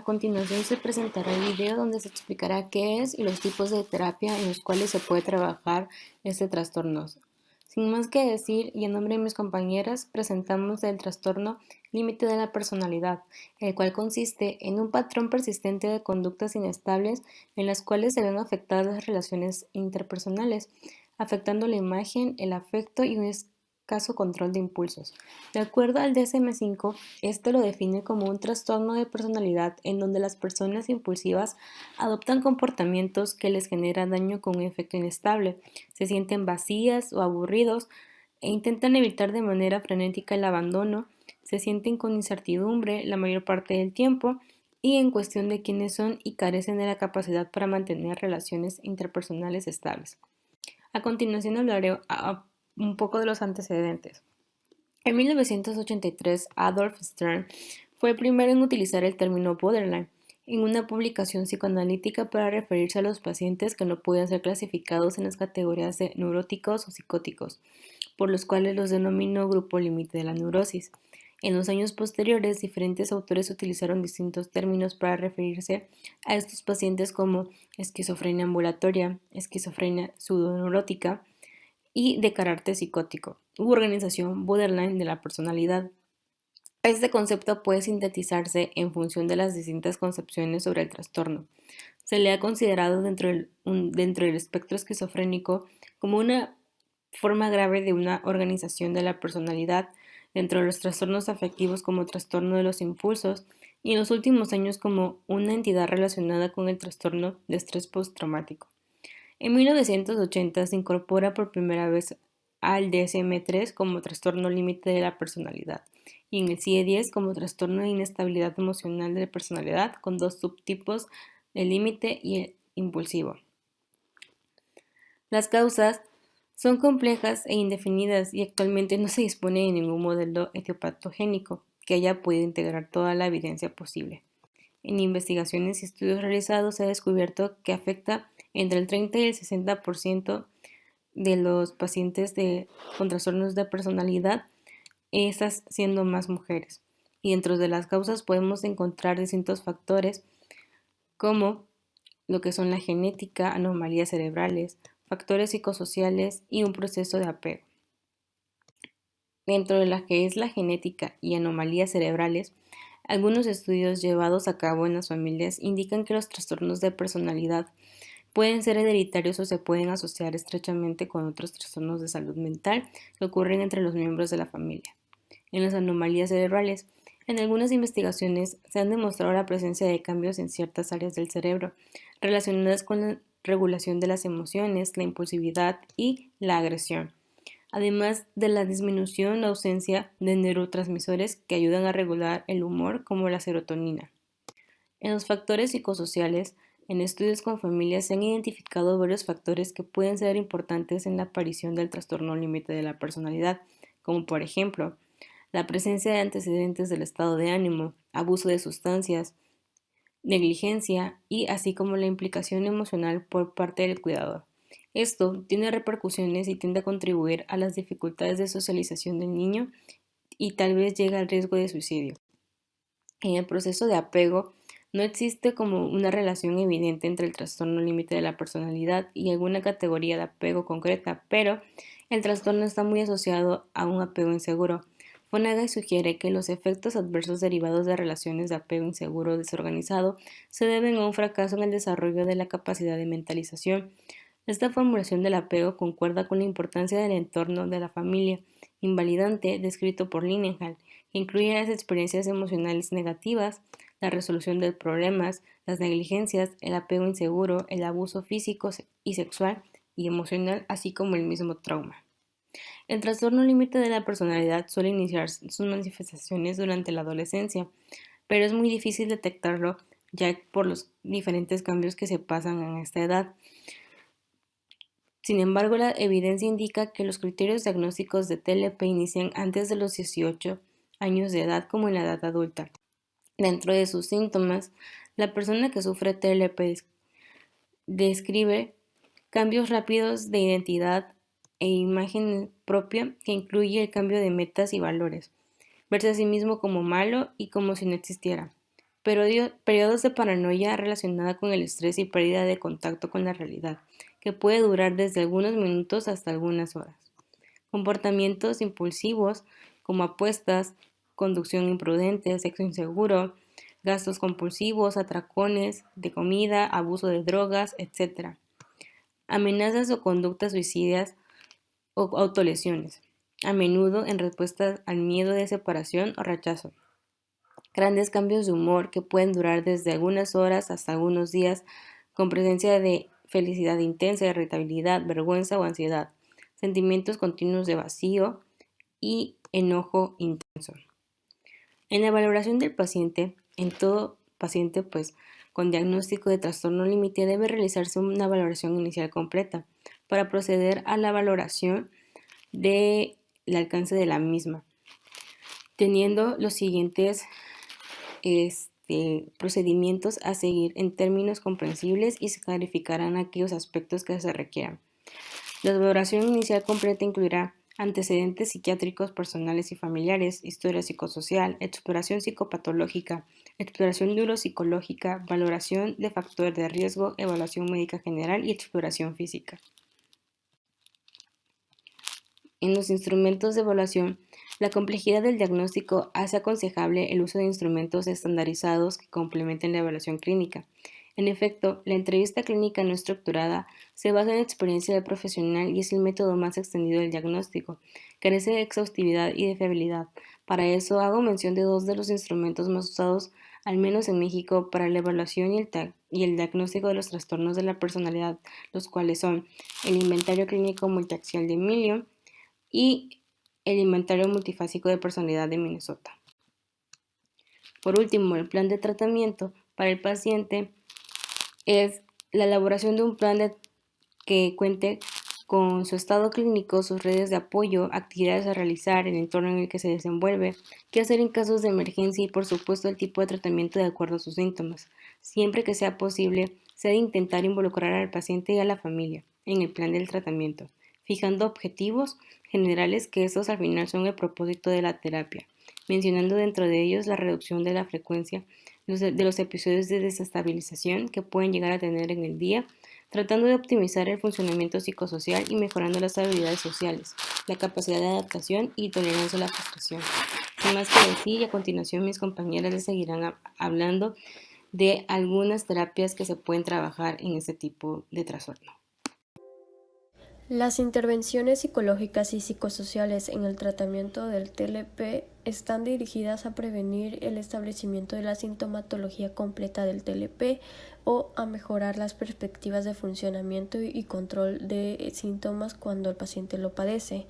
continuación se presentará el video donde se explicará qué es y los tipos de terapia en los cuales se puede trabajar este trastorno. Sin más que decir, y en nombre de mis compañeras, presentamos el trastorno límite de la personalidad, el cual consiste en un patrón persistente de conductas inestables en las cuales se ven afectadas las relaciones interpersonales, afectando la imagen, el afecto y un escaso control de impulsos. De acuerdo al DSM-5, esto lo define como un trastorno de personalidad en donde las personas impulsivas adoptan comportamientos que les generan daño con un efecto inestable, se sienten vacías o aburridos e intentan evitar de manera frenética el abandono, se sienten con incertidumbre la mayor parte del tiempo y en cuestión de quiénes son y carecen de la capacidad para mantener relaciones interpersonales estables. A continuación hablaré un poco de los antecedentes. En 1983, Adolf Stern fue el primero en utilizar el término borderline en una publicación psicoanalítica para referirse a los pacientes que no podían ser clasificados en las categorías de neuróticos o psicóticos, por los cuales los denominó grupo límite de la neurosis. En los años posteriores, diferentes autores utilizaron distintos términos para referirse a estos pacientes como esquizofrenia ambulatoria, esquizofrenia pseudoneurótica y de carácter psicótico, u organización borderline de la personalidad. Este concepto puede sintetizarse en función de las distintas concepciones sobre el trastorno. Se le ha considerado dentro del espectro esquizofrénico como una forma grave de una organización de la personalidad, dentro de los trastornos afectivos como trastorno de los impulsos y en los últimos años como una entidad relacionada con el trastorno de estrés postraumático. En 1980 se incorpora por primera vez al DSM-3 como trastorno límite de la personalidad y en el CIE-10 como trastorno de inestabilidad emocional de la personalidad con dos subtipos, el límite y el impulsivo. Las causas son complejas e indefinidas y actualmente no se dispone de ningún modelo etiopatogénico que haya podido integrar toda la evidencia posible. En investigaciones y estudios realizados se ha descubierto que afecta entre el 30 y el 60% de los pacientes con trastornos de personalidad, estas siendo más mujeres. Y dentro de las causas podemos encontrar distintos factores como lo que son la genética, anomalías cerebrales, factores psicosociales y un proceso de apego. Dentro de la que es la genética y anomalías cerebrales, algunos estudios llevados a cabo en las familias indican que los trastornos de personalidad pueden ser hereditarios o se pueden asociar estrechamente con otros trastornos de salud mental que ocurren entre los miembros de la familia. En las anomalías cerebrales, en algunas investigaciones se han demostrado la presencia de cambios en ciertas áreas del cerebro relacionadas con la regulación de las emociones, la impulsividad y la agresión, además de la disminución o ausencia de neurotransmisores que ayudan a regular el humor como la serotonina. En los factores psicosociales, en estudios con familias se han identificado varios factores que pueden ser importantes en la aparición del trastorno límite de la personalidad, como por ejemplo, la presencia de antecedentes del estado de ánimo, abuso de sustancias, negligencia y así como la implicación emocional por parte del cuidador. Esto tiene repercusiones y tiende a contribuir a las dificultades de socialización del niño y tal vez llega al riesgo de suicidio. En el proceso de apego, no existe como una relación evidente entre el trastorno límite de la personalidad y alguna categoría de apego concreta, pero el trastorno está muy asociado a un apego inseguro. Fonaga sugiere que los efectos adversos derivados de relaciones de apego inseguro o desorganizado se deben a un fracaso en el desarrollo de la capacidad de mentalización. Esta formulación del apego concuerda con la importancia del entorno de la familia, invalidante descrito por Linehan, que incluye las experiencias emocionales negativas, la resolución de problemas, las negligencias, el apego inseguro, el abuso físico y sexual y emocional, así como el mismo trauma. El trastorno límite de la personalidad suele iniciar sus manifestaciones durante la adolescencia, pero es muy difícil detectarlo ya por los diferentes cambios que se pasan en esta edad. Sin embargo, la evidencia indica que los criterios diagnósticos de TLP inician antes de los 18 años de edad como en la edad adulta. Dentro de sus síntomas, la persona que sufre TLP describe cambios rápidos de identidad e imagen propia que incluye el cambio de metas y valores, verse a sí mismo como malo y como si no existiera, Periodos de paranoia relacionada con el estrés y pérdida de contacto con la realidad, que puede durar desde algunos minutos hasta algunas horas. Comportamientos impulsivos como apuestas, conducción imprudente, sexo inseguro, gastos compulsivos, atracones de comida, abuso de drogas, etc. Amenazas o conductas suicidas o autolesiones, a menudo en respuesta al miedo de separación o rechazo. Grandes cambios de humor que pueden durar desde algunas horas hasta algunos días, con presencia de felicidad intensa, irritabilidad, vergüenza o ansiedad, sentimientos continuos de vacío y enojo intenso. En la valoración del paciente, en todo paciente con diagnóstico de trastorno límite debe realizarse una valoración inicial completa para proceder a la valoración del alcance de la misma, teniendo los siguientes procedimientos a seguir en términos comprensibles y se clarificarán aquellos aspectos que se requieran. La valoración inicial completa incluirá antecedentes psiquiátricos personales y familiares, historia psicosocial, exploración psicopatológica, exploración neuropsicológica, valoración de factores de riesgo, evaluación médica general y exploración física. En los instrumentos de evaluación, la complejidad del diagnóstico hace aconsejable el uso de instrumentos estandarizados que complementen la evaluación clínica. En efecto, la entrevista clínica no estructurada se basa en la experiencia del profesional y es el método más extendido del diagnóstico. Carece de exhaustividad y de fiabilidad. Para eso hago mención de dos de los instrumentos más usados, al menos en México, para la evaluación y el diagnóstico de los trastornos de la personalidad, los cuales son el Inventario Clínico Multiaxial de Emilio y el Inventario Multifásico de Personalidad de Minnesota. Por último, el plan de tratamiento para el paciente es la elaboración de un plan que cuente con su estado clínico, sus redes de apoyo, actividades a realizar, el entorno en el que se desenvuelve, qué hacer en casos de emergencia y por supuesto el tipo de tratamiento de acuerdo a sus síntomas. Siempre que sea posible, se debe intentar involucrar al paciente y a la familia en el plan del tratamiento, fijando objetivos generales que estos al final son el propósito de la terapia, mencionando dentro de ellos la reducción de la frecuencia de los episodios de desestabilización que pueden llegar a tener en el día, tratando de optimizar el funcionamiento psicosocial y mejorando las habilidades sociales, la capacidad de adaptación y tolerancia a la frustración. Sin más que decir, y a continuación mis compañeras les seguirán hablando de algunas terapias que se pueden trabajar en este tipo de trastorno. Las intervenciones psicológicas y psicosociales en el tratamiento del TLP están dirigidas a prevenir el establecimiento de la sintomatología completa del TLP o a mejorar las perspectivas de funcionamiento y control de síntomas cuando el paciente lo padece.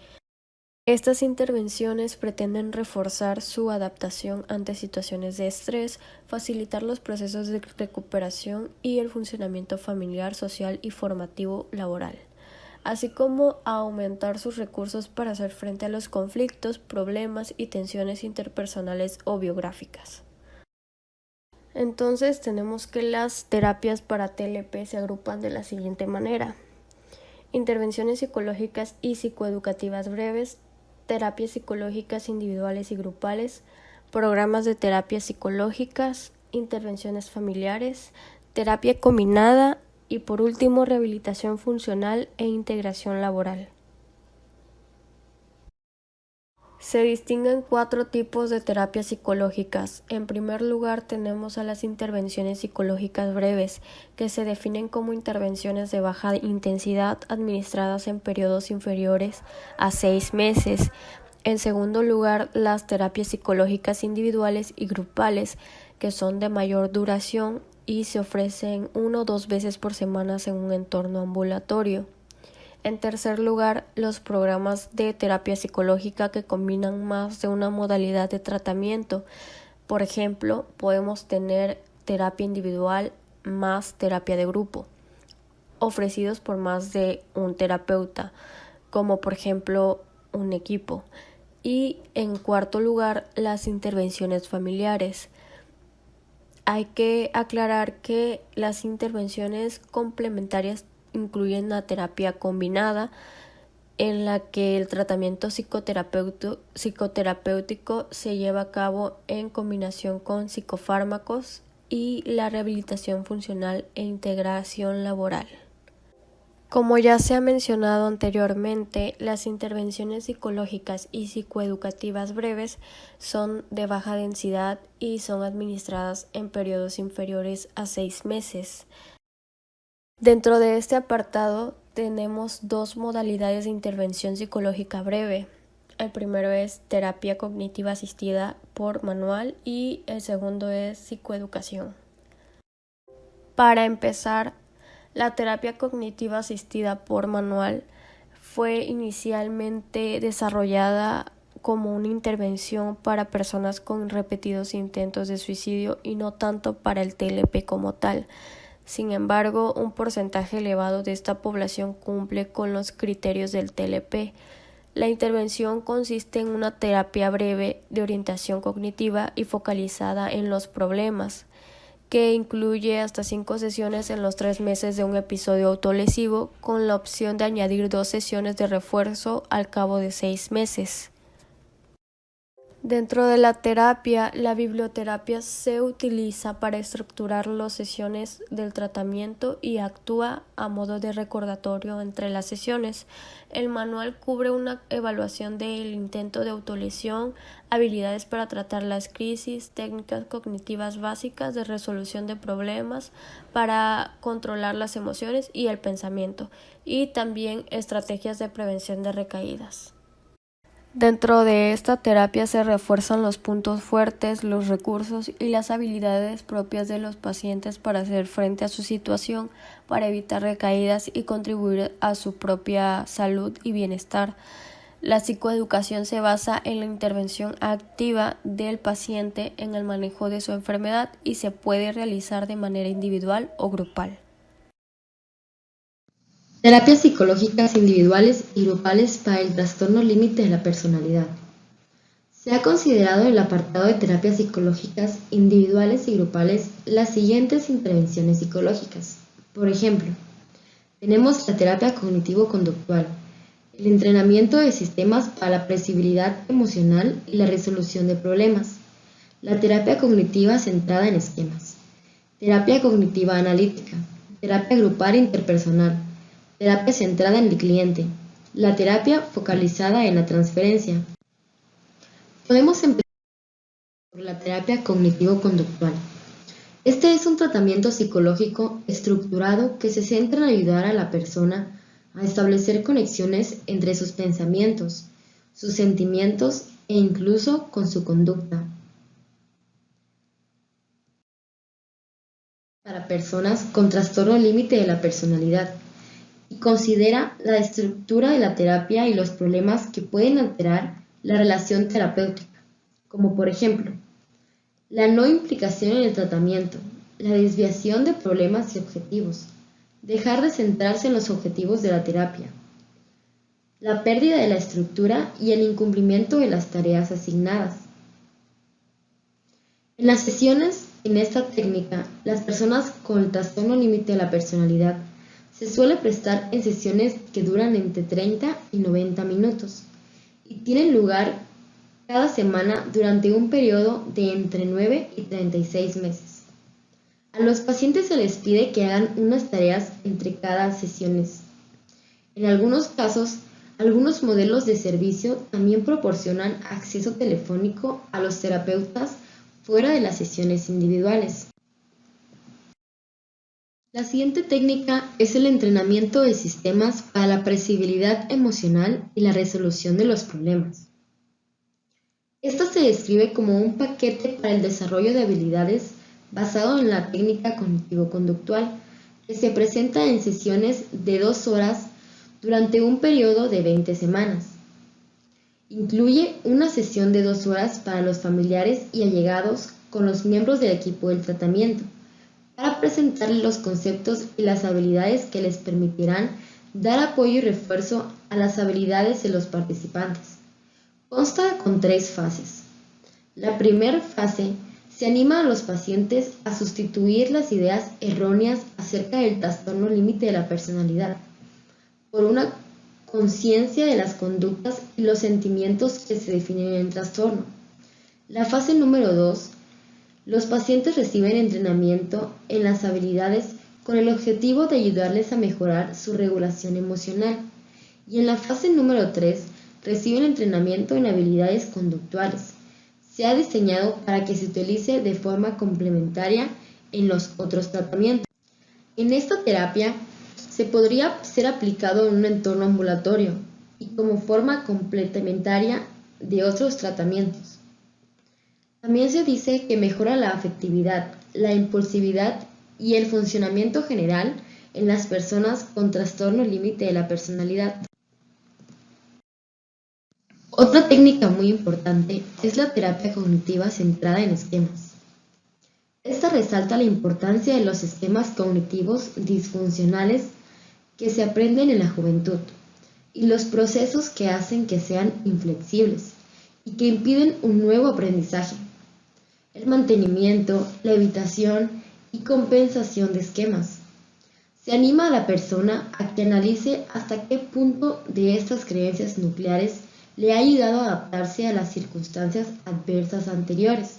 Estas intervenciones pretenden reforzar su adaptación ante situaciones de estrés, facilitar los procesos de recuperación y el funcionamiento familiar, social y formativo laboral, así como a aumentar sus recursos para hacer frente a los conflictos, problemas y tensiones interpersonales o biográficas. Entonces tenemos que las terapias para TLP se agrupan de la siguiente manera: intervenciones psicológicas y psicoeducativas breves, terapias psicológicas individuales y grupales, programas de terapias psicológicas, intervenciones familiares, terapia combinada y por último rehabilitación funcional e integración laboral. Se distinguen 4 tipos de terapias psicológicas. En primer lugar tenemos a las intervenciones psicológicas breves, que se definen como intervenciones de baja intensidad administradas en periodos inferiores a 6 meses. En segundo lugar, las terapias psicológicas individuales y grupales, que son de mayor duración y se ofrecen 1 o 2 veces por semana en un entorno ambulatorio. En tercer lugar, los programas de terapia psicológica que combinan más de una modalidad de tratamiento. Por ejemplo, podemos tener terapia individual más terapia de grupo, ofrecidos por más de un terapeuta, como por ejemplo un equipo. Y en cuarto lugar, las intervenciones familiares. Hay que aclarar que las intervenciones complementarias incluyen la terapia combinada, en la que el tratamiento psicoterapéutico se lleva a cabo en combinación con psicofármacos y la rehabilitación funcional e integración laboral. Como ya se ha mencionado anteriormente, las intervenciones psicológicas y psicoeducativas breves son de baja densidad y son administradas en periodos inferiores a 6 meses. Dentro de este apartado tenemos dos modalidades de intervención psicológica breve. El primero es terapia cognitiva asistida por manual y el segundo es psicoeducación. Para empezar, la terapia cognitiva asistida por manual fue inicialmente desarrollada como una intervención para personas con repetidos intentos de suicidio y no tanto para el TLP como tal. Sin embargo, un porcentaje elevado de esta población cumple con los criterios del TLP. La intervención consiste en una terapia breve de orientación cognitiva y focalizada en los problemas, que incluye hasta 5 sesiones en los 3 meses de un episodio autolesivo, con la opción de añadir 2 sesiones de refuerzo al cabo de 6 meses. Dentro de la terapia, la biblioterapia se utiliza para estructurar las sesiones del tratamiento y actúa a modo de recordatorio entre las sesiones. El manual cubre una evaluación del intento de autolesión, habilidades para tratar las crisis, técnicas cognitivas básicas de resolución de problemas para controlar las emociones y el pensamiento, y también estrategias de prevención de recaídas. Dentro de esta terapia se refuerzan los puntos fuertes, los recursos y las habilidades propias de los pacientes para hacer frente a su situación, para evitar recaídas y contribuir a su propia salud y bienestar. La psicoeducación se basa en la intervención activa del paciente en el manejo de su enfermedad y se puede realizar de manera individual o grupal. Terapias psicológicas individuales y grupales para el trastorno límite de la personalidad. Se ha considerado en el apartado de terapias psicológicas individuales y grupales las siguientes intervenciones psicológicas. Por ejemplo, tenemos la terapia cognitivo-conductual, el entrenamiento de sistemas para la predecibilidad emocional y la resolución de problemas, la terapia cognitiva centrada en esquemas, terapia cognitiva analítica, terapia grupal interpersonal, terapia centrada en el cliente, la terapia focalizada en la transferencia. Podemos empezar por la terapia cognitivo-conductual. Este es un tratamiento psicológico estructurado que se centra en ayudar a la persona a establecer conexiones entre sus pensamientos, sus sentimientos e incluso con su conducta. Para personas con trastorno límite de la personalidad, y considera la estructura de la terapia y los problemas que pueden alterar la relación terapéutica, como por ejemplo, la no implicación en el tratamiento, la desviación de problemas y objetivos, dejar de centrarse en los objetivos de la terapia, la pérdida de la estructura y el incumplimiento de las tareas asignadas. En las sesiones en esta técnica, las personas con el trastorno límite de la personalidad se suele prestar en sesiones que duran entre 30 y 90 minutos y tienen lugar cada semana durante un periodo de entre 9 y 36 meses. A los pacientes se les pide que hagan unas tareas entre cada sesiones. En algunos casos, algunos modelos de servicio también proporcionan acceso telefónico a los terapeutas fuera de las sesiones individuales. La siguiente técnica es el entrenamiento de sistemas para la predecibilidad emocional y la resolución de los problemas. Esta se describe como un paquete para el desarrollo de habilidades basado en la técnica cognitivo-conductual que se presenta en sesiones de 2 horas durante un periodo de 20 semanas. Incluye una sesión de 2 horas para los familiares y allegados con los miembros del equipo del tratamiento, para presentarles los conceptos y las habilidades que les permitirán dar apoyo y refuerzo a las habilidades de los participantes. Consta con 3 fases. La primera fase se anima a los pacientes a sustituir las ideas erróneas acerca del trastorno límite de la personalidad por una conciencia de las conductas y los sentimientos que se definen en el trastorno. La fase número 2 Los pacientes reciben entrenamiento en las habilidades con el objetivo de ayudarles a mejorar su regulación emocional. Y en la fase número 3 reciben entrenamiento en habilidades conductuales. Se ha diseñado para que se utilice de forma complementaria en los otros tratamientos. En esta terapia se podría ser aplicado en un entorno ambulatorio y como forma complementaria de otros tratamientos. También se dice que mejora la afectividad, la impulsividad y el funcionamiento general en las personas con trastorno límite de la personalidad. Otra técnica muy importante es la terapia cognitiva centrada en esquemas. Esta resalta la importancia de los esquemas cognitivos disfuncionales que se aprenden en la juventud y los procesos que hacen que sean inflexibles y que impiden un nuevo aprendizaje. El mantenimiento, la evitación y compensación de esquemas. Se anima a la persona a que analice hasta qué punto de estas creencias nucleares le ha ayudado a adaptarse a las circunstancias adversas anteriores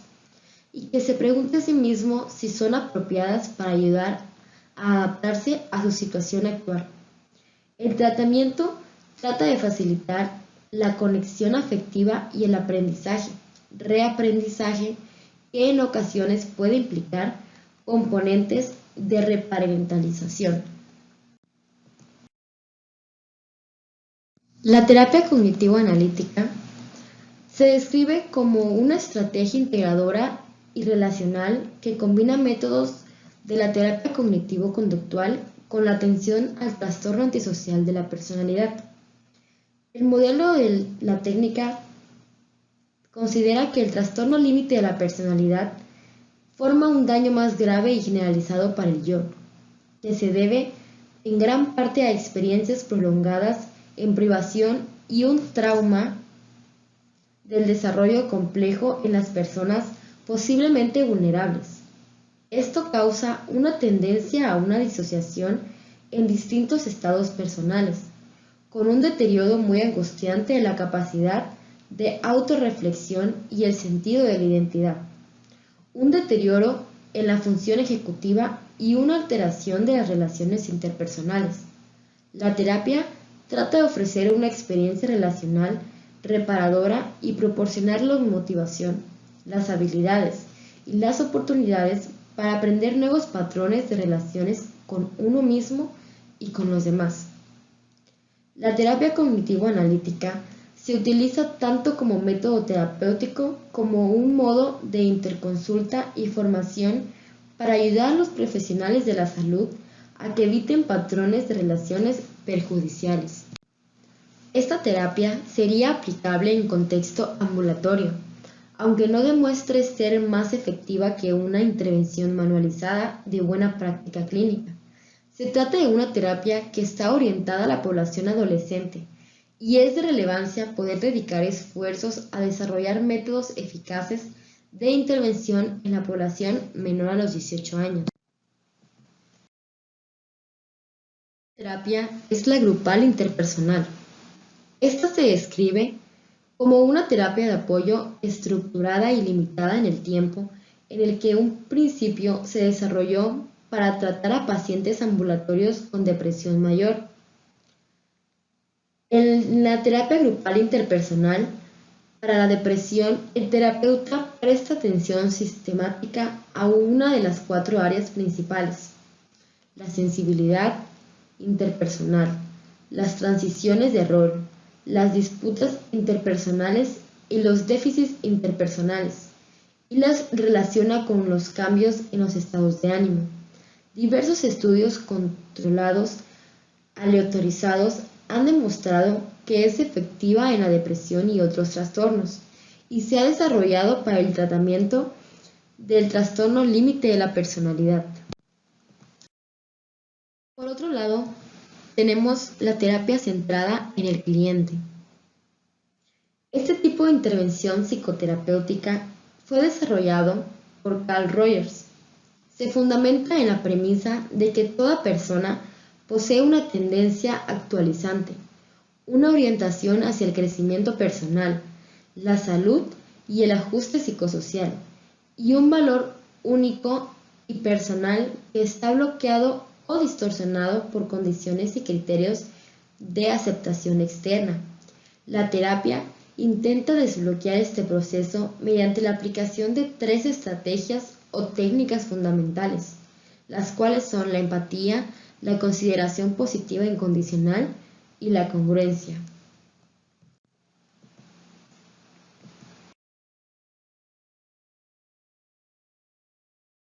y que se pregunte a sí mismo si son apropiadas para ayudar a adaptarse a su situación actual. El tratamiento trata de facilitar la conexión afectiva y el aprendizaje, reaprendizaje, que en ocasiones puede implicar componentes de reparentalización. La terapia cognitivo-analítica se describe como una estrategia integradora y relacional que combina métodos de la terapia cognitivo-conductual con la atención al trastorno antisocial de la personalidad. El modelo de la técnica considera que el trastorno límite de la personalidad forma un daño más grave y generalizado para el yo, que se debe en gran parte a experiencias prolongadas en privación y un trauma del desarrollo complejo en las personas posiblemente vulnerables. Esto causa una tendencia a una disociación en distintos estados personales, con un deterioro muy angustiante de la capacidad de autorreflexión y el sentido de la identidad, un deterioro en la función ejecutiva y una alteración de las relaciones interpersonales. La terapia trata de ofrecer una experiencia relacional reparadora y proporcionar la motivación, las habilidades y las oportunidades para aprender nuevos patrones de relaciones con uno mismo y con los demás. La terapia cognitivo-analítica se utiliza tanto como método terapéutico como un modo de interconsulta y formación para ayudar a los profesionales de la salud a que eviten patrones de relaciones perjudiciales. Esta terapia sería aplicable en contexto ambulatorio, aunque no demuestre ser más efectiva que una intervención manualizada de buena práctica clínica. Se trata de una terapia que está orientada a la población adolescente y es de relevancia poder dedicar esfuerzos a desarrollar métodos eficaces de intervención en la población menor a los 18 años. La terapia es la grupal interpersonal. Esta se describe como una terapia de apoyo estructurada y limitada en el tiempo, en el que un principio se desarrolló para tratar a pacientes ambulatorios con depresión mayor. En la terapia grupal interpersonal, para la depresión, el terapeuta presta atención sistemática a una de las 4 áreas principales: la sensibilidad interpersonal, las transiciones de rol, las disputas interpersonales y los déficits interpersonales, y las relaciona con los cambios en los estados de ánimo. Diversos estudios controlados aleatorizados han demostrado que es efectiva en la depresión y otros trastornos, y se ha desarrollado para el tratamiento del trastorno límite de la personalidad. Por otro lado, tenemos la terapia centrada en el cliente. Este tipo de intervención psicoterapéutica fue desarrollado por Carl Rogers. Se fundamenta en la premisa de que toda persona posee una tendencia actualizante, una orientación hacia el crecimiento personal, la salud y el ajuste psicosocial, y un valor único y personal que está bloqueado o distorsionado por condiciones y criterios de aceptación externa. La terapia intenta desbloquear este proceso mediante la aplicación de 3 estrategias o técnicas fundamentales, las cuales son la empatía, la consideración positiva e incondicional y la congruencia.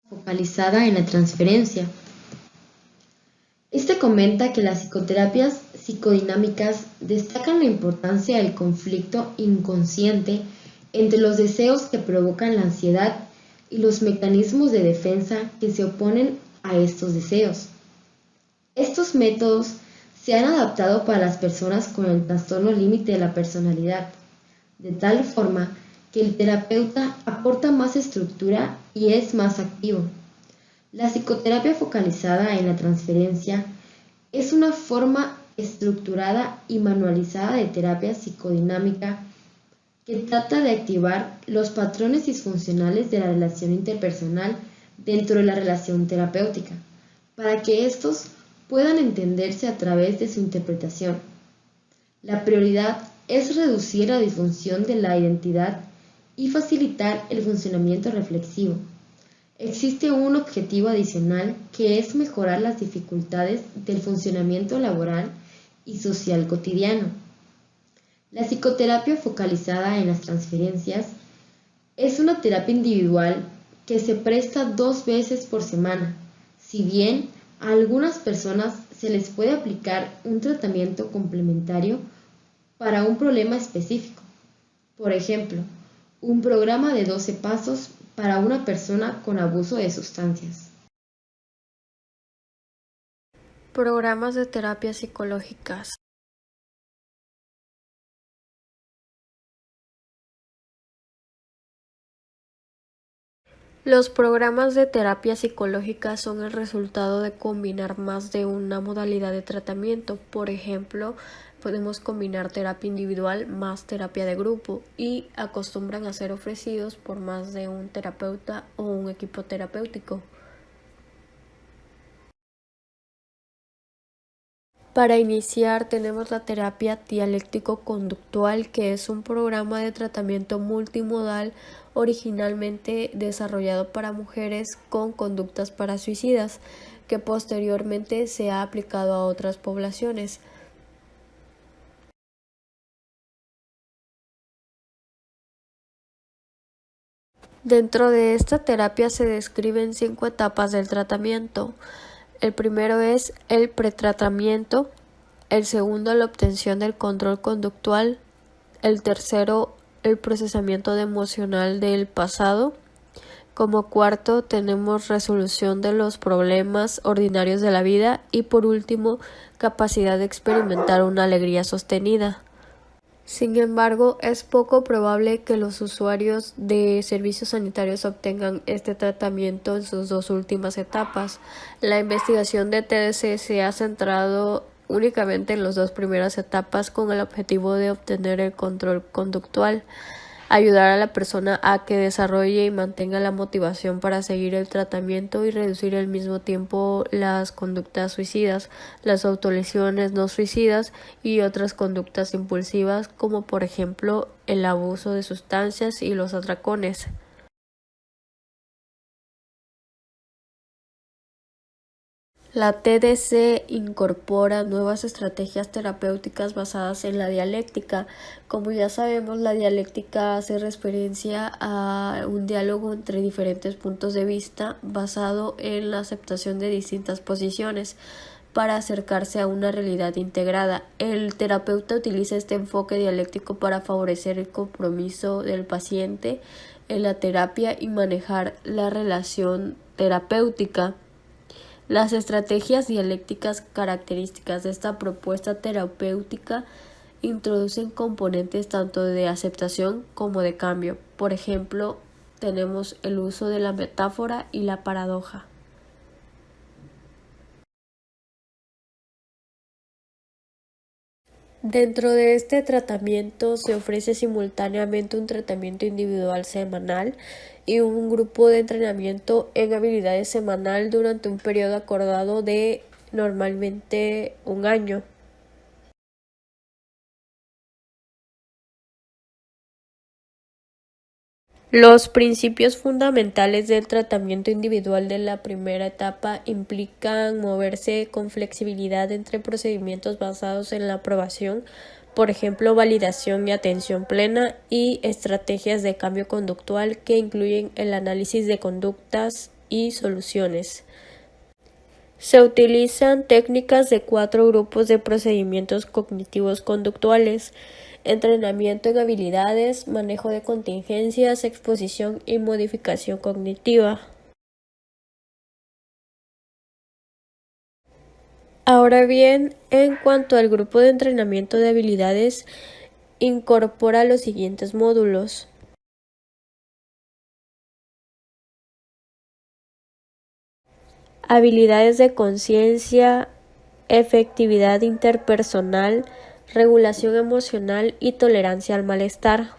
Focalizada en la transferencia. Este comenta que las psicoterapias psicodinámicas destacan la importancia del conflicto inconsciente entre los deseos que provocan la ansiedad y los mecanismos de defensa que se oponen a estos deseos. Estos métodos se han adaptado para las personas con el trastorno límite de la personalidad, de tal forma que el terapeuta aporta más estructura y es más activo. La psicoterapia focalizada en la transferencia es una forma estructurada y manualizada de terapia psicodinámica que trata de activar los patrones disfuncionales de la relación interpersonal dentro de la relación terapéutica, para que estos puedan entenderse a través de su interpretación. La prioridad es reducir la disfunción de la identidad y facilitar el funcionamiento reflexivo. Existe un objetivo adicional que es mejorar las dificultades del funcionamiento laboral y social cotidiano. La psicoterapia focalizada en las transferencias es una terapia individual que se presta 2 veces por semana. Si bien a algunas personas se les puede aplicar un tratamiento complementario para un problema específico. Por ejemplo, un programa de 12 pasos para una persona con abuso de sustancias. Programas de terapias psicológicas. Los programas de terapia psicológica son el resultado de combinar más de una modalidad de tratamiento. Por ejemplo, podemos combinar terapia individual más terapia de grupo y acostumbran a ser ofrecidos por más de un terapeuta o un equipo terapéutico. Para iniciar tenemos la terapia dialéctico-conductual, que es un programa de tratamiento multimodal originalmente desarrollado para mujeres con conductas parasuicidas, que posteriormente se ha aplicado a otras poblaciones. Dentro de esta terapia se describen 5 etapas del tratamiento. El primero es el pretratamiento, el segundo la obtención del control conductual, el tercero el procesamiento emocional del pasado. Como cuarto tenemos resolución de los problemas ordinarios de la vida y por último capacidad de experimentar una alegría sostenida. Sin embargo, es poco probable que los usuarios de servicios sanitarios obtengan este tratamiento en sus 2 últimas etapas. La investigación de TDC se ha centrado únicamente en las 2 primeras etapas con el objetivo de obtener el control conductual, ayudar a la persona a que desarrolle y mantenga la motivación para seguir el tratamiento y reducir al mismo tiempo las conductas suicidas, las autolesiones no suicidas y otras conductas impulsivas como por ejemplo el abuso de sustancias y los atracones. La TDC incorpora nuevas estrategias terapéuticas basadas en la dialéctica. Como ya sabemos, la dialéctica hace referencia a un diálogo entre diferentes puntos de vista basado en la aceptación de distintas posiciones para acercarse a una realidad integrada. El terapeuta utiliza este enfoque dialéctico para favorecer el compromiso del paciente en la terapia y manejar la relación terapéutica. Las estrategias dialécticas características de esta propuesta terapéutica introducen componentes tanto de aceptación como de cambio. Por ejemplo, tenemos el uso de la metáfora y la paradoja. Dentro de este tratamiento se ofrece simultáneamente un tratamiento individual semanal y un grupo de entrenamiento en habilidades semanal durante un periodo acordado de normalmente un año. Los principios fundamentales del tratamiento individual de la primera etapa implican moverse con flexibilidad entre procedimientos basados en la aprobación, por ejemplo, validación y atención plena, y estrategias de cambio conductual que incluyen el análisis de conductas y soluciones. Se utilizan técnicas de 4 grupos de procedimientos cognitivos conductuales: entrenamiento en habilidades, manejo de contingencias, exposición y modificación cognitiva. Ahora bien, en cuanto al grupo de entrenamiento de habilidades, incorpora los siguientes módulos: habilidades de conciencia, efectividad interpersonal, regulación emocional y tolerancia al malestar.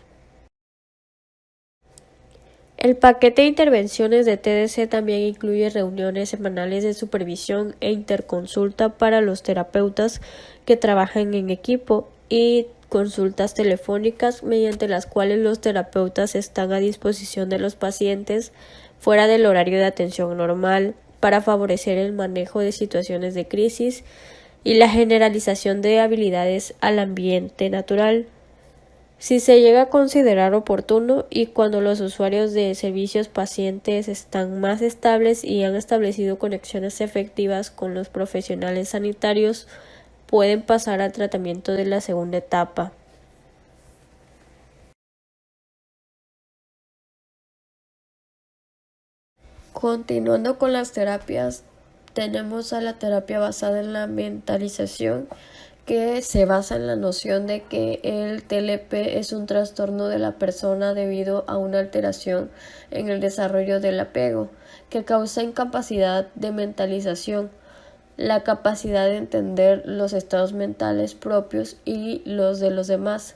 El paquete de intervenciones de TDC también incluye reuniones semanales de supervisión e interconsulta para los terapeutas que trabajan en equipo y consultas telefónicas mediante las cuales los terapeutas están a disposición de los pacientes fuera del horario de atención normal para favorecer el manejo de situaciones de crisis y la generalización de habilidades al ambiente natural. Si se llega a considerar oportuno y cuando los usuarios de servicios pacientes están más estables y han establecido conexiones efectivas con los profesionales sanitarios, pueden pasar al tratamiento de la segunda etapa. Continuando con las terapias, tenemos a la terapia basada en la mentalización, que se basa en la noción de que el TLP es un trastorno de la persona debido a una alteración en el desarrollo del apego, que causa incapacidad de mentalización, la capacidad de entender los estados mentales propios y los de los demás.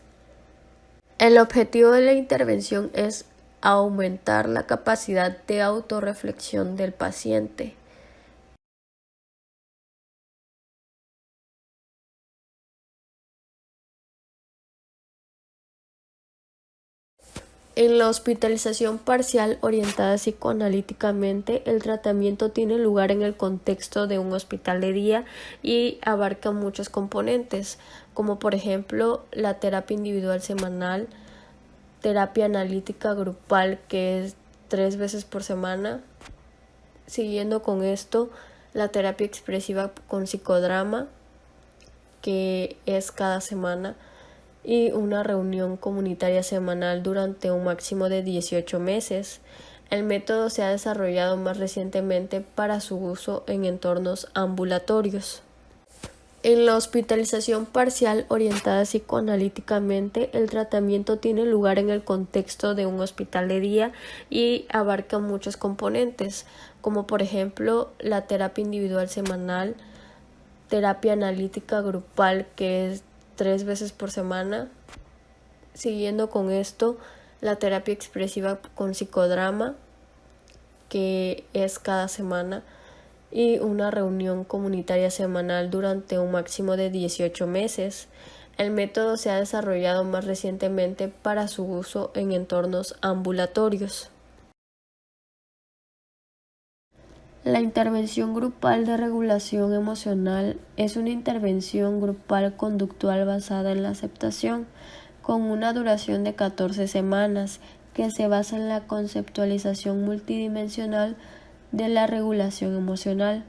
El objetivo de la intervención es aumentar la capacidad de autorreflexión del paciente. En la hospitalización parcial orientada psicoanalíticamente, el tratamiento tiene lugar en el contexto de un hospital de día y abarca muchos componentes, como por ejemplo la terapia individual semanal, terapia analítica grupal, que es 3 veces por semana. Siguiendo con esto, la terapia expresiva con psicodrama, que es cada semana, y una reunión comunitaria semanal durante un máximo de 18 meses. El método se ha desarrollado más recientemente para su uso en entornos ambulatorios. En la hospitalización parcial orientada psicoanalíticamente, el tratamiento tiene lugar en el contexto de un hospital de día y abarca muchos componentes, como por ejemplo la terapia individual semanal, terapia analítica grupal, que es 3 veces por semana. Siguiendo con esto, la terapia expresiva con psicodrama, que es cada semana, y una reunión comunitaria semanal durante un máximo de 18 meses. El método se ha desarrollado más recientemente para su uso en entornos ambulatorios. La intervención grupal de regulación emocional es una intervención grupal conductual basada en la aceptación, con una duración de 14 semanas, que se basa en la conceptualización multidimensional de la regulación emocional.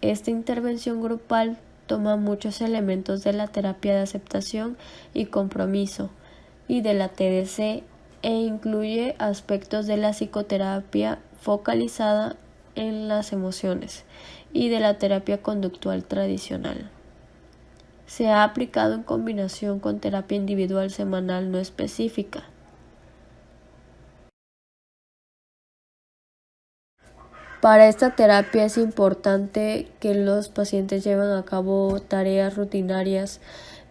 Esta intervención grupal toma muchos elementos de la terapia de aceptación y compromiso y de la TDC e incluye aspectos de la psicoterapia focalizada en las emociones y de la terapia conductual tradicional. Se ha aplicado en combinación con terapia individual semanal no específica. Para esta terapia es importante que los pacientes lleven a cabo tareas rutinarias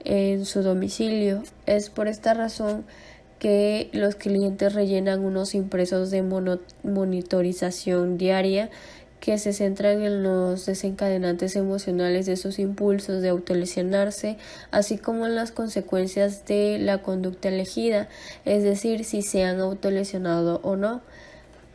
en su domicilio. Es por esta razón que los clientes rellenan unos impresos de monitorización diaria que se centran en los desencadenantes emocionales de sus impulsos de autolesionarse, así como en las consecuencias de la conducta elegida, es decir, si se han autolesionado o no.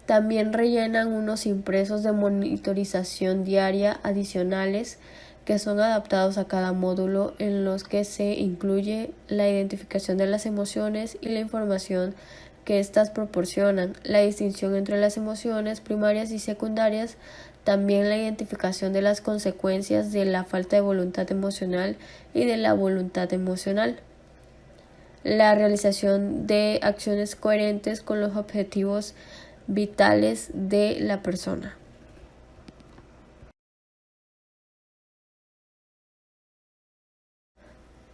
También rellenan unos impresos de monitorización diaria adicionales que son adaptados a cada módulo, en los que se incluye la identificación de las emociones y la información que éstas proporcionan, la distinción entre las emociones primarias y secundarias, también la identificación de las consecuencias de la falta de voluntad emocional y de la voluntad emocional, la realización de acciones coherentes con los objetivos vitales de la persona.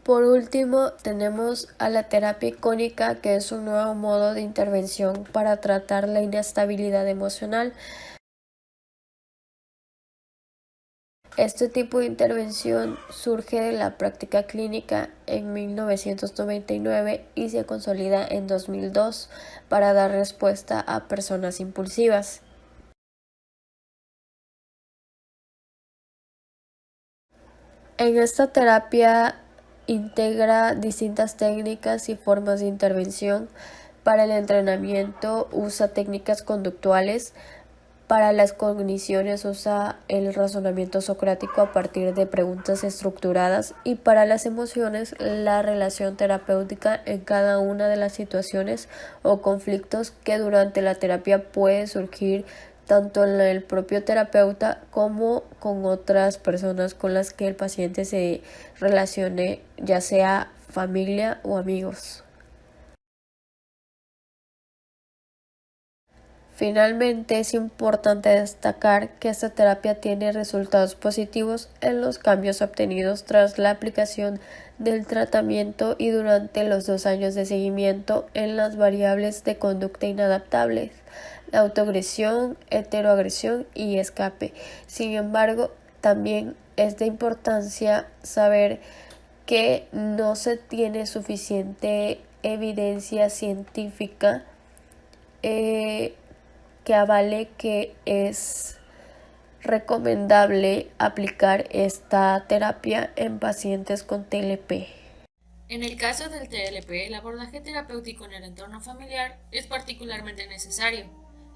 Por último, tenemos a la terapia icónica, que es un nuevo modo de intervención para tratar la inestabilidad emocional. Este tipo de intervención surge de la práctica clínica en 1999 y se consolida en 2002 para dar respuesta a personas impulsivas. En esta terapia integra distintas técnicas y formas de intervención. Para el entrenamiento usa técnicas conductuales. Para las cogniciones usa el razonamiento socrático a partir de preguntas estructuradas, y para las emociones la relación terapéutica en cada una de las situaciones o conflictos que durante la terapia puede surgir tanto en el propio terapeuta como con otras personas con las que el paciente se relacione, ya sea familia o amigos. Finalmente, es importante destacar que esta terapia tiene resultados positivos en los cambios obtenidos tras la aplicación del tratamiento y durante los 2 años de seguimiento en las variables de conducta inadaptables, la autoagresión, heteroagresión y escape. Sin embargo, también es de importancia saber que no se tiene suficiente evidencia científica que avale que es recomendable aplicar esta terapia en pacientes con TLP. En el caso del TLP, el abordaje terapéutico en el entorno familiar es particularmente necesario.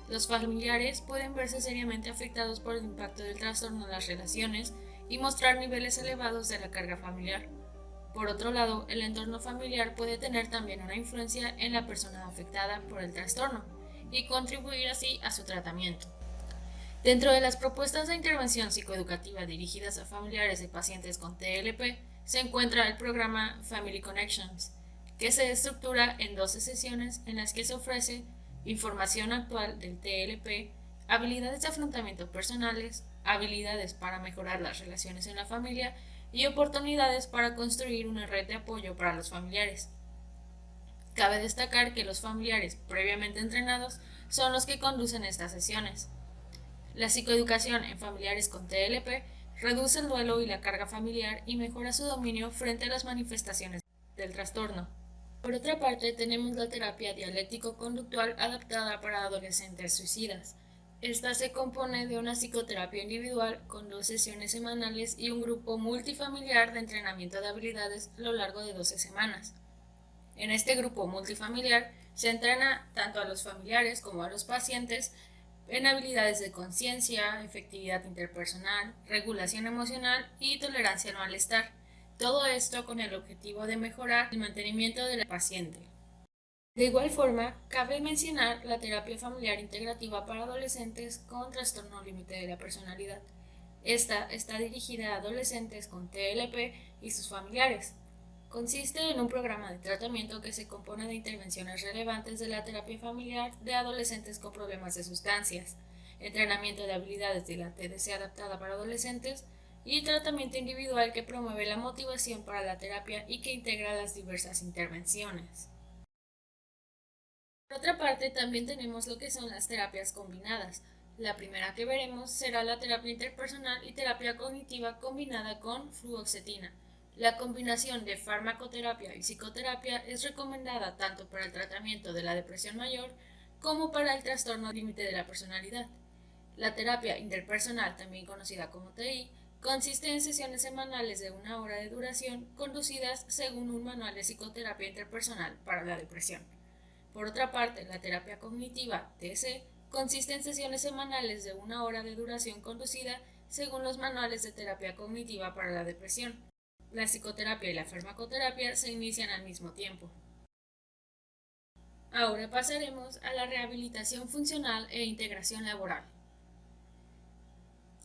Los familiares pueden verse seriamente afectados por el impacto del trastorno en las relaciones y mostrar niveles elevados de la carga familiar. Por otro lado, el entorno familiar puede tener también una influencia en la persona afectada por el trastorno y contribuir así a su tratamiento. Dentro de las propuestas de intervención psicoeducativa dirigidas a familiares de pacientes con TLP, se encuentra el programa Family Connections, que se estructura en 12 sesiones en las que se ofrece información actual del TLP, habilidades de afrontamiento personales, habilidades para mejorar las relaciones en la familia y oportunidades para construir una red de apoyo para los familiares. Cabe destacar que los familiares previamente entrenados son los que conducen estas sesiones. La psicoeducación en familiares con TLP reduce el duelo y la carga familiar y mejora su dominio frente a las manifestaciones del trastorno. Por otra parte, tenemos la terapia dialéctico-conductual adaptada para adolescentes suicidas. Esta se compone de una psicoterapia individual con 2 sesiones semanales y un grupo multifamiliar de entrenamiento de habilidades a lo largo de 12 semanas. En este grupo multifamiliar se entrena tanto a los familiares como a los pacientes en habilidades de conciencia, efectividad interpersonal, regulación emocional y tolerancia al malestar. Todo esto con el objetivo de mejorar el mantenimiento del paciente. De igual forma, cabe mencionar la terapia familiar integrativa para adolescentes con trastorno límite de la personalidad. Esta está dirigida a adolescentes con TLP y sus familiares. Consiste en un programa de tratamiento que se compone de intervenciones relevantes de la terapia familiar de adolescentes con problemas de sustancias, entrenamiento de habilidades de la TDC adaptada para adolescentes y tratamiento individual que promueve la motivación para la terapia y que integra las diversas intervenciones. Por otra parte, también tenemos lo que son las terapias combinadas. La primera que veremos será la terapia interpersonal y terapia cognitiva combinada con fluoxetina. La combinación de farmacoterapia y psicoterapia es recomendada tanto para el tratamiento de la depresión mayor como para el trastorno límite de la personalidad. La terapia interpersonal, también conocida como TI, consiste en sesiones semanales de 1 hora de duración conducidas según un manual de psicoterapia interpersonal para la depresión. Por otra parte, la terapia cognitiva, TC, consiste en sesiones semanales de 1 hora de duración conducida según los manuales de terapia cognitiva para la depresión. La psicoterapia y la farmacoterapia se inician al mismo tiempo. Ahora pasaremos a la rehabilitación funcional e integración laboral.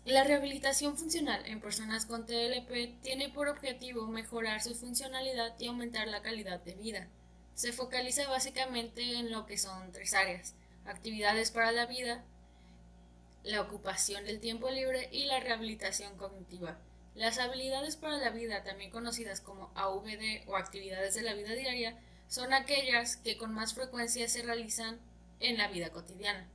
La rehabilitación funcional en personas con TLP tiene por objetivo mejorar su funcionalidad y aumentar la calidad de vida. Se focaliza básicamente en lo que son 3 áreas: actividades para la vida, la ocupación del tiempo libre y la rehabilitación cognitiva. Las habilidades para la vida, también conocidas como AVD o actividades de la vida diaria, son aquellas que con más frecuencia se realizan en la vida cotidiana.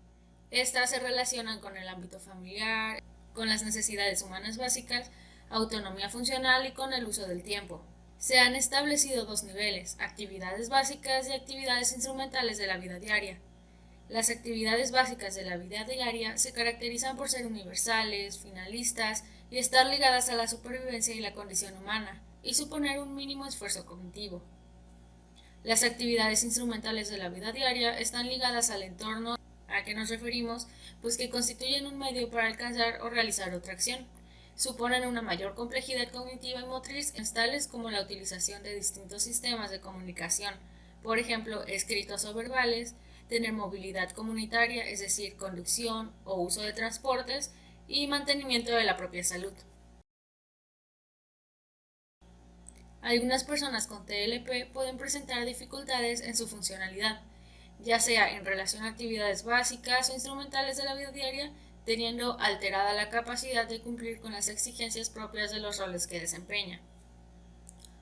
Estas se relacionan con el ámbito familiar, con las necesidades humanas básicas, autonomía funcional y con el uso del tiempo. Se han establecido 2 niveles: actividades básicas y actividades instrumentales de la vida diaria. Las actividades básicas de la vida diaria se caracterizan por ser universales, finalistas y estar ligadas a la supervivencia y la condición humana, y suponer un mínimo esfuerzo cognitivo. Las actividades instrumentales de la vida diaria están ligadas al entorno a que nos referimos, pues que constituyen un medio para alcanzar o realizar otra acción. Suponen una mayor complejidad cognitiva y motriz, tales como la utilización de distintos sistemas de comunicación, por ejemplo, escritos o verbales, tener movilidad comunitaria, es decir, conducción o uso de transportes, y mantenimiento de la propia salud. Algunas personas con TLP pueden presentar dificultades en su funcionalidad, ya sea en relación a actividades básicas o instrumentales de la vida diaria, teniendo alterada la capacidad de cumplir con las exigencias propias de los roles que desempeña.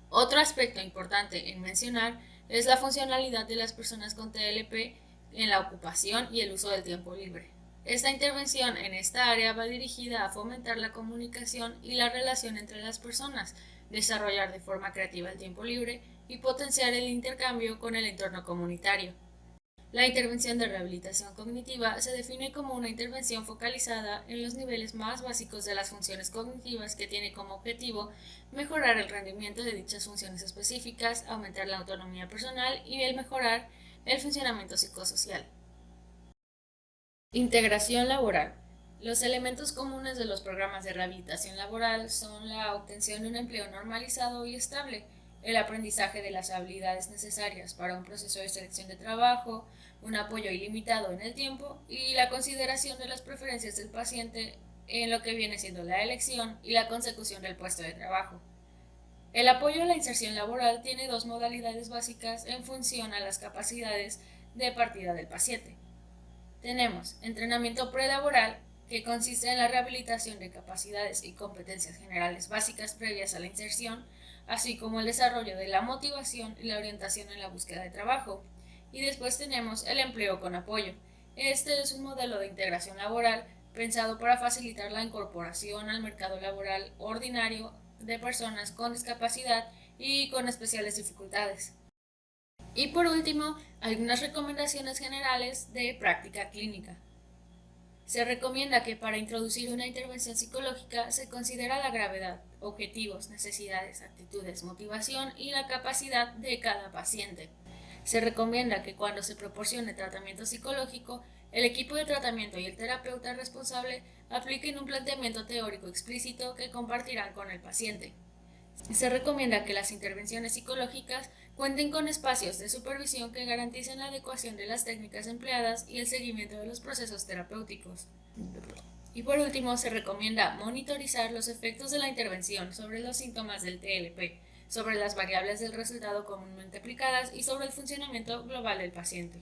Otro aspecto importante en mencionar es la funcionalidad de las personas con TLP en la ocupación y el uso del tiempo libre. Esta intervención en esta área va dirigida a fomentar la comunicación y la relación entre las personas, desarrollar de forma creativa el tiempo libre y potenciar el intercambio con el entorno comunitario. La intervención de rehabilitación cognitiva se define como una intervención focalizada en los niveles más básicos de las funciones cognitivas, que tiene como objetivo mejorar el rendimiento de dichas funciones específicas, aumentar la autonomía personal y el mejorar el funcionamiento psicosocial. Integración laboral. Los elementos comunes de los programas de rehabilitación laboral son la obtención de un empleo normalizado y estable, el aprendizaje de las habilidades necesarias para un proceso de selección de trabajo, un apoyo ilimitado en el tiempo y la consideración de las preferencias del paciente en lo que viene siendo la elección y la consecución del puesto de trabajo. El apoyo a la inserción laboral tiene 2 modalidades básicas en función a las capacidades de partida del paciente. Tenemos entrenamiento prelaboral, que consiste en la rehabilitación de capacidades y competencias generales básicas previas a la inserción, así como el desarrollo de la motivación y la orientación en la búsqueda de trabajo. Y después tenemos el empleo con apoyo. Este es un modelo de integración laboral pensado para facilitar la incorporación al mercado laboral ordinario de personas con discapacidad y con especiales dificultades. Y por último, algunas recomendaciones generales de práctica clínica. Se recomienda que para introducir una intervención psicológica se considera la gravedad, objetivos, necesidades, actitudes, motivación y la capacidad de cada paciente. Se recomienda que cuando se proporcione tratamiento psicológico, el equipo de tratamiento y el terapeuta responsable apliquen un planteamiento teórico explícito que compartirán con el paciente. Se recomienda que las intervenciones psicológicas cuenten con espacios de supervisión que garanticen la adecuación de las técnicas empleadas y el seguimiento de los procesos terapéuticos. Y por último, se recomienda monitorizar los efectos de la intervención sobre los síntomas del TLP, sobre las variables del resultado comúnmente aplicadas y sobre el funcionamiento global del paciente.